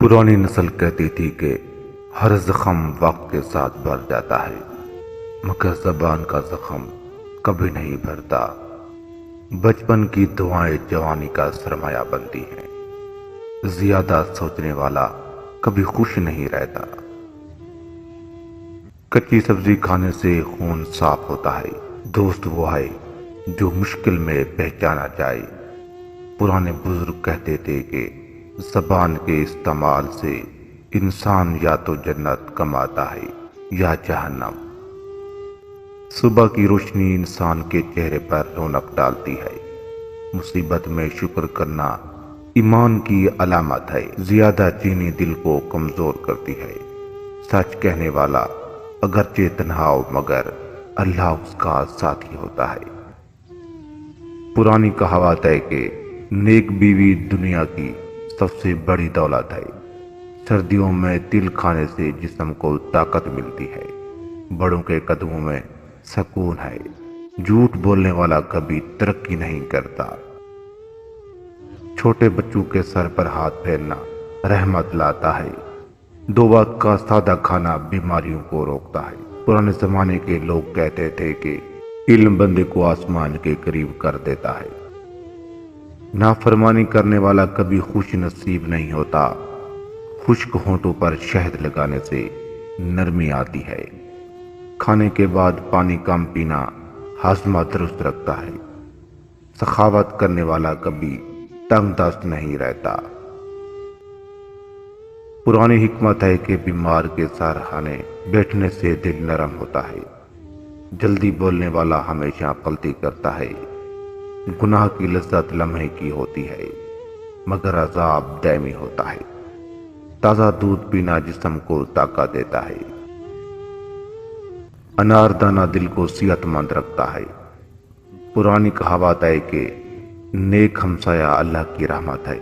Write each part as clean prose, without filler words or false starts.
پرانی نسل کہتی تھی کہ ہر زخم وقت کے ساتھ بھر جاتا ہے، مگر زبان کا زخم کبھی نہیں بھرتا۔ بچپن کی دعائیں جوانی کا سرمایہ بنتی ہیں۔ زیادہ سوچنے والا کبھی خوش نہیں رہتا۔ کچی سبزی کھانے سے خون صاف ہوتا ہے۔ دوست وہ ہے جو مشکل میں پہچانا جائے۔ پرانے بزرگ کہتے تھے کہ زبان کے استعمال سے انسان یا تو جنت کماتا ہے یا جہنم۔ صبح کی روشنی انسان کے چہرے پر رونق ڈالتی ہے۔ مصیبت میں شکر کرنا ایمان کی علامت ہے۔ زیادہ چینی دل کو کمزور کرتی ہے۔ سچ کہنے والا اگرچہ تنہا ہو مگر اللہ اس کا ساتھی ہوتا ہے۔ پرانی کہاوت ہے کہ نیک بیوی دنیا کی سب سے بڑی دولت ہے۔ سردیوں میں تل کھانے سے جسم کو طاقت ملتی ہے۔ بڑوں کے قدموں میں سکون ہے۔ جھوٹ بولنے والا کبھی ترقی نہیں کرتا۔ چھوٹے بچوں کے سر پر ہاتھ پھیرنا رحمت لاتا ہے۔ 2 وقت کا سادہ کھانا بیماریوں کو روکتا ہے۔ پرانے زمانے کے لوگ کہتے تھے کہ علم بندے کو آسمان کے قریب کر دیتا ہے۔ نافرمانی کرنے والا کبھی خوش نصیب نہیں ہوتا۔ خشک ہونٹوں پر شہد لگانے سے نرمی آتی ہے۔ کھانے کے بعد پانی کم پینا ہاضمہ درست رکھتا ہے۔ سخاوت کرنے والا کبھی تنگ دست نہیں رہتا۔ پرانی حکمت ہے کہ بیمار کے سہرانے بیٹھنے سے دل نرم ہوتا ہے۔ جلدی بولنے والا ہمیشہ غلطی کرتا ہے۔ گناہ کی لذت لمحے کی ہوتی ہے مگر عذاب دائمی ہوتا ہے۔ تازہ دودھ پینا جسم کو طاقت دیتا ہے۔ انار دانہ دل کو صحت مند رکھتا ہے۔ پرانی کہاوت ہے کہ نیک ہمسایہ اللہ کی رحمت ہے۔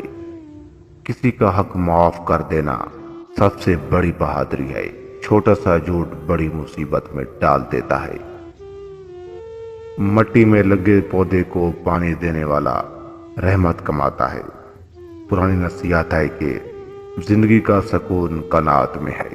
کسی کا حق معاف کر دینا سب سے بڑی بہادری ہے۔ چھوٹا سا جھوٹ بڑی مصیبت میں ڈال دیتا ہے۔ مٹی میں لگے پودے کو پانی دینے والا رحمت کماتا ہے۔ پرانی نصیحت ہے کہ زندگی کا سکون قناعت میں ہے۔